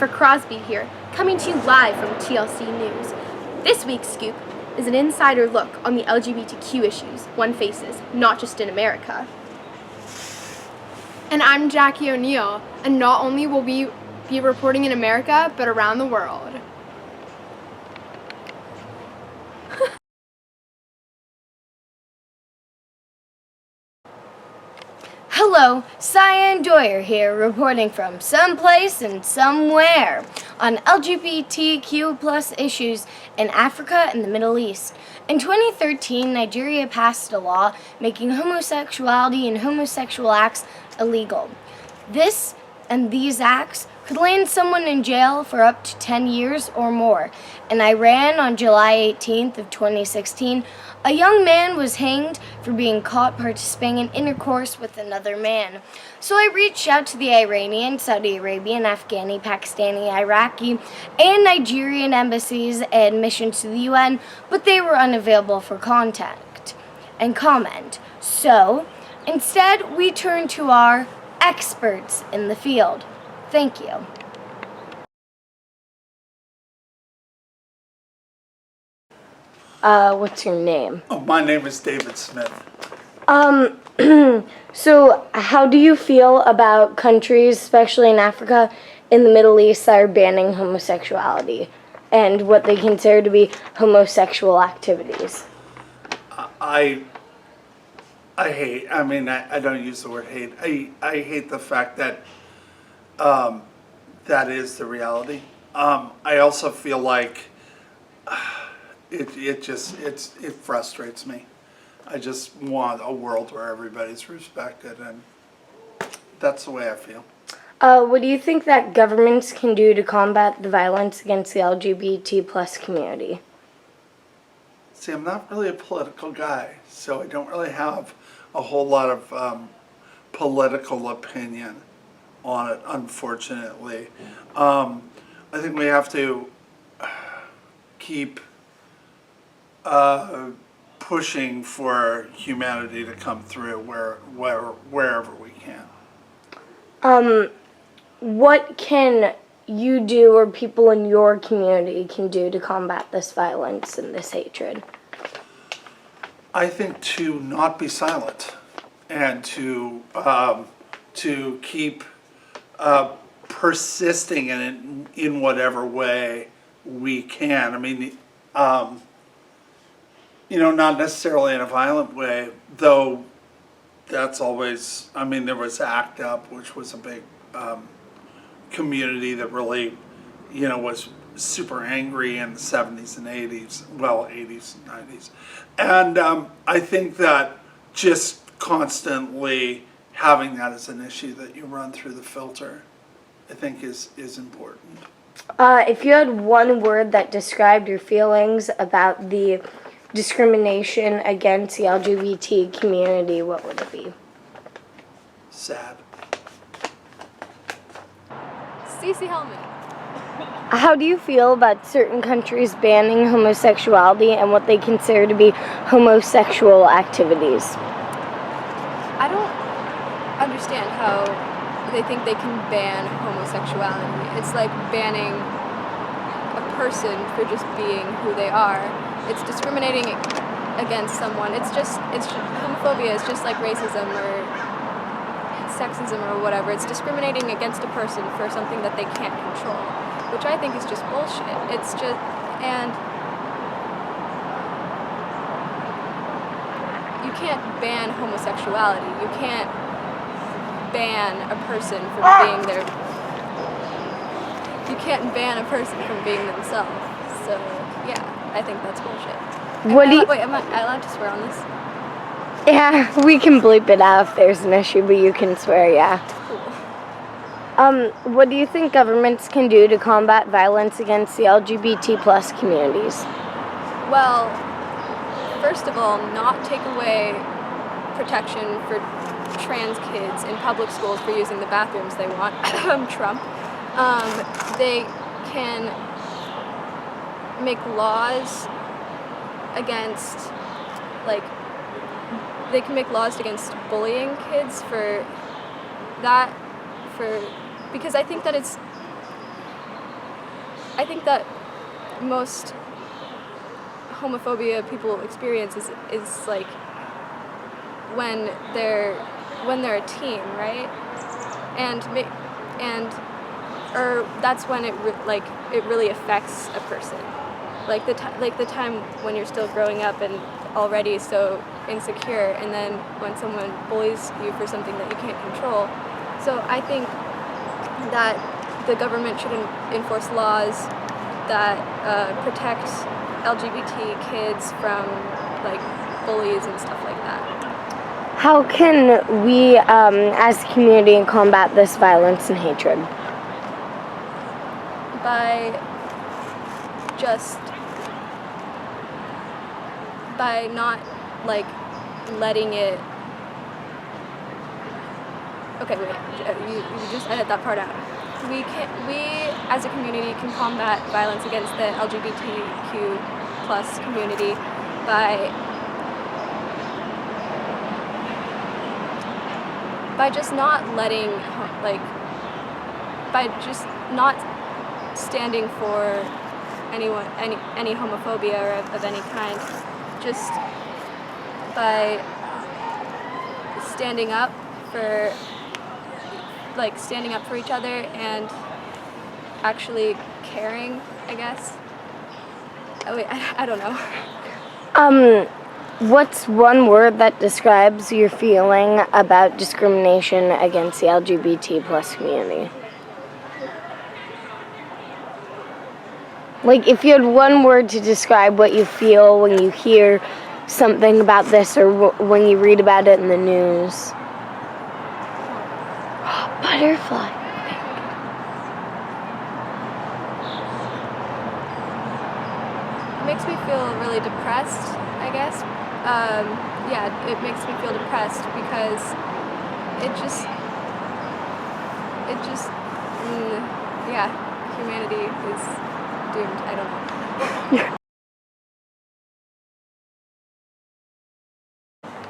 Jennifer Crosby here, coming to you live from TLC News. This week's scoop is an insider look on the LGBTQ issues one faces, not just in America. And I'm Jackie O'Neill, and not only will we be reporting in America, but around the world. Hello, Cyan Doyer here, reporting from someplace and somewhere on LGBTQ plus issues in Africa and the Middle East. In 2013, Nigeria passed a law making homosexuality and homosexual acts illegal. These acts could land someone in jail for up to 10 years or more. In Iran on July 18th of 2016, a young man was hanged for being caught participating in intercourse with another man. So I reached out to the Iranian, Saudi Arabian, Afghani, Pakistani, Iraqi, and Nigerian embassies and missions to the UN, but they were unavailable for contact and comment. So instead, we turned to our experts in the field. Thank you. What's your name? Oh, my name is David Smith. So how do you feel about countries, especially in Africa, in the Middle East, that are banning homosexuality and what they consider to be homosexual activities? I don't use the word hate. I hate the fact that that is the reality. I also feel like it frustrates me. I just want a world where everybody's respected, and that's the way I feel. What do you think that governments can do to combat the violence against the LGBT plus community? See, I'm not really a political guy, so I don't really have a whole lot of political opinion on it, unfortunately. I think we have to keep pushing for humanity to come through wherever we can. What can you do or people in your community can do to combat this violence and this hatred? I think to not be silent and to keep persisting in whatever way we can. I mean, not necessarily in a violent way, though that's always, there was ACT UP, which was a big community that really, was super angry in the 70s and 80s, well, 80s and 90s. And I think that just constantly having that as an issue that you run through the filter, I think is important. If you had one word that described your feelings about the discrimination against the LGBT community, what would it be? Sad. Stacey Hellman. How do you feel about certain countries banning homosexuality and what they consider to be homosexual activities? I don't understand how they think they can ban homosexuality. It's like banning a person for just being who they are. It's discriminating against someone. Homophobia is just like racism or sexism or whatever. It's discriminating against a person for something that they can't control, which I think is just bullshit. And you can't ban homosexuality. You can't ban a person from being their. You can't ban a person from being themselves. So yeah, I think that's bullshit. Wait, am I allowed to swear on this? Yeah, we can bleep it out if there's an issue, but you can swear, yeah. Cool. What do you think governments can do to combat violence against the LGBT plus communities? Well, first of all, not take away protection for trans kids in public schools for using the bathrooms they want. Trump. They can make laws against, they can make laws against bullying kids because I think that I think that most homophobia people experience is like when they're a teen, right? Or that's when it really affects a person. Like the time when you're still growing up and already so insecure, and then when someone bullies you for something that you can't control. So I think that the government should enforce laws that protect LGBT kids from like bullies and stuff like that. How can we, as a community, combat this violence and hatred? By not like letting it. Okay, wait. You just edit that part out. We as a community can combat violence against the LGBTQ plus community by just not letting by just not standing for any homophobia or of any kind, just by standing up for each other and actually caring, I guess. Oh wait, I don't know. What's one word that describes your feeling about discrimination against the LGBT plus community? Like, if you had one word to describe what you feel when you hear something about this or when you read about it in the news. Butterfly. It makes me feel really depressed, I guess. It makes me feel depressed because humanity is doomed. I don't know.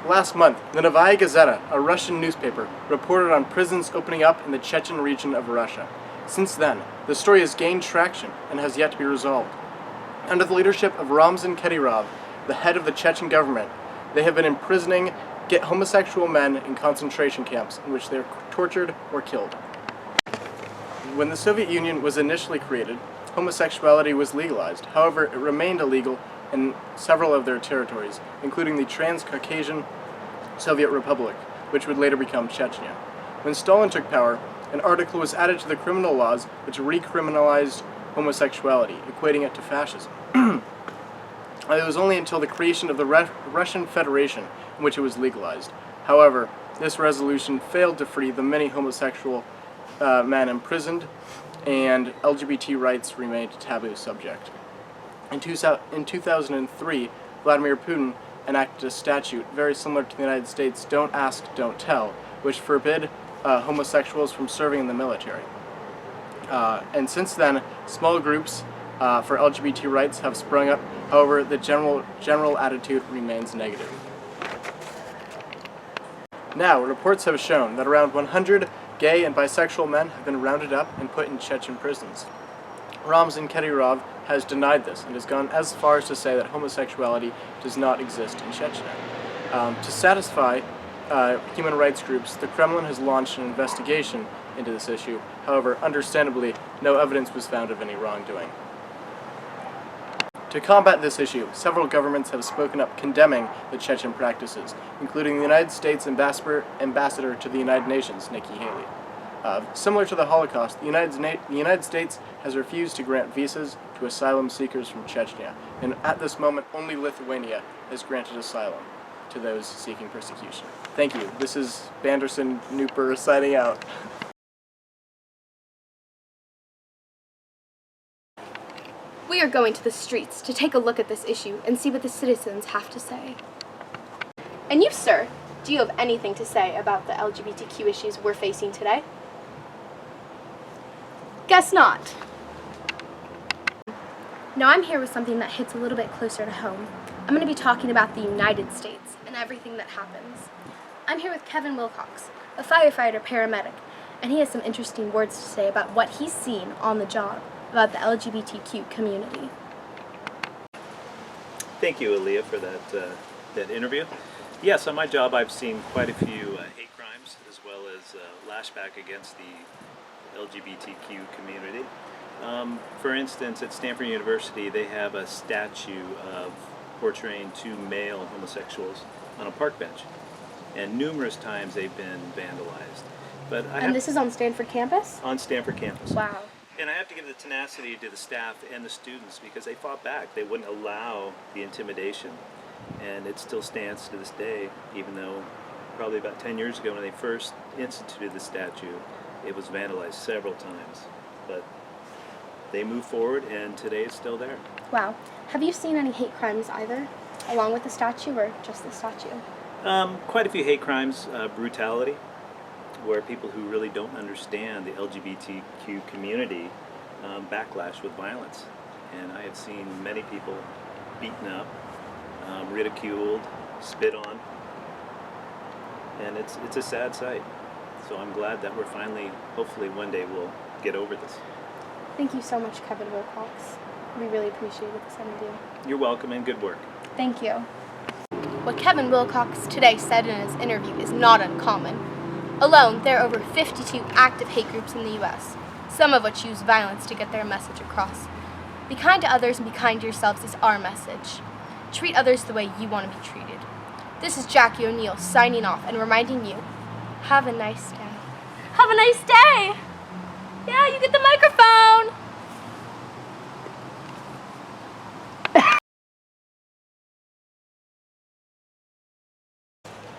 Last month, the Novaya Gazeta, a Russian newspaper, reported on prisons opening up in the Chechen region of Russia. Since then, the story has gained traction and has yet to be resolved. Under the leadership of Ramzan Kadyrov, the head of the Chechen government, they have been imprisoning homosexual men in concentration camps in which they are tortured or killed. When the Soviet Union was initially created, homosexuality was legalized. However, it remained illegal in several of their territories, including the Transcaucasian Soviet Republic, which would later become Chechnya. When Stalin took power, an article was added to the criminal laws which recriminalized homosexuality, equating it to fascism. It was only until the creation of the Russian Federation in which it was legalized. However, this resolution failed to free the many homosexual men imprisoned, and LGBT rights remained a taboo subject. In 2003, Vladimir Putin enacted a statute very similar to the United States' Don't Ask, Don't Tell, which forbid homosexuals from serving in the military. And since then, small groups for LGBT rights have sprung up. However, the general attitude remains negative. Now, reports have shown that around 100 gay and bisexual men have been rounded up and put in Chechen prisons. Ramzan Kadyrov has denied this and has gone as far as to say that homosexuality does not exist in Chechnya. To satisfy human rights groups, the Kremlin has launched an investigation into this issue. However, understandably, no evidence was found of any wrongdoing. To combat this issue, several governments have spoken up condemning the Chechen practices, including the United States ambassador to the United Nations, Nikki Haley. Similar to the Holocaust, the United States has refused to grant visas to asylum seekers from Chechnya, and at this moment, only Lithuania has granted asylum to those seeking persecution. Thank you. This is Banderson Nooper signing out. We are going to the streets to take a look at this issue and see what the citizens have to say. And you, sir, do you have anything to say about the LGBTQ issues we're facing today? Guess not. Now I'm here with something that hits a little bit closer to home. I'm going to be talking about the United States and everything that happens. I'm here with Kevin Wilcox, a firefighter paramedic, and he has some interesting words to say about what he's seen on the job. about the LGBTQ community. Thank you, Aaliyah, for that interview. Yes, on my job I've seen quite a few hate crimes as well as lashback against the LGBTQ community. For instance, at Stanford University they have a statue of portraying two male homosexuals on a park bench, and numerous times they've been vandalized. But And this is on Stanford campus? on Stanford campus. Wow. And I have to give the tenacity to the staff and the students because they fought back. They wouldn't allow the intimidation. And it still stands to this day, even though probably about 10 years ago when they first instituted the statue, it was vandalized several times. But they moved forward and today it's still there. Wow. Have you seen any hate crimes either, along with the statue or just the statue? Quite a few hate crimes, brutality, where people who really don't understand the LGBTQ community backlash with violence. And I have seen many people beaten up, ridiculed, spit on, and it's a sad sight. So I'm glad that we're finally, hopefully one day we'll get over this. Thank you so much, Kevin Wilcox. We really appreciated this interview. You're welcome and good work. Thank you. What Kevin Wilcox today said in his interview is not uncommon. Alone, there are over 52 active hate groups in the U.S., some of which use violence to get their message across. Be kind to others and be kind to yourselves is our message. Treat others the way you want to be treated. This is Jackie O'Neill signing off and reminding you, have a nice day. Have a nice day! Yeah, you get the microphone!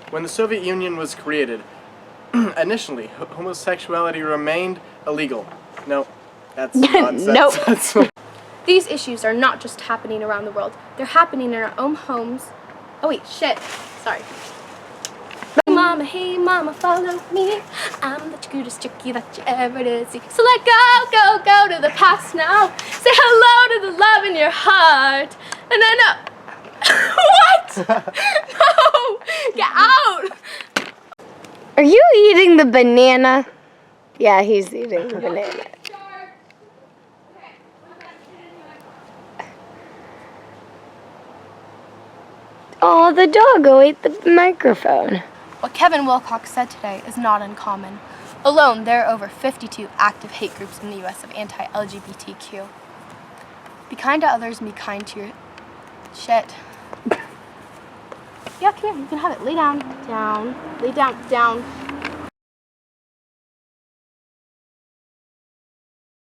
When the Soviet Union was created, initially, homosexuality remained illegal. No, that's nonsense. Nope. These issues are not just happening around the world. They're happening in our own homes. Oh wait, shit. Sorry. Hey mama, follow me. I'm the cutest chickie that you ever did see. So let go to the past now. Say hello to the love in your heart. And then what? No! Get out! Are you eating the banana? Yeah, he's eating the banana. Oh, the doggo ate the microphone. What Kevin Wilcox said today is not uncommon. Alone, there are over 52 active hate groups in the U.S. of anti-LGBTQ. Be kind to others and be kind to your... Shit. Yeah, come here, you can have it. Lay down, down, lay down, down.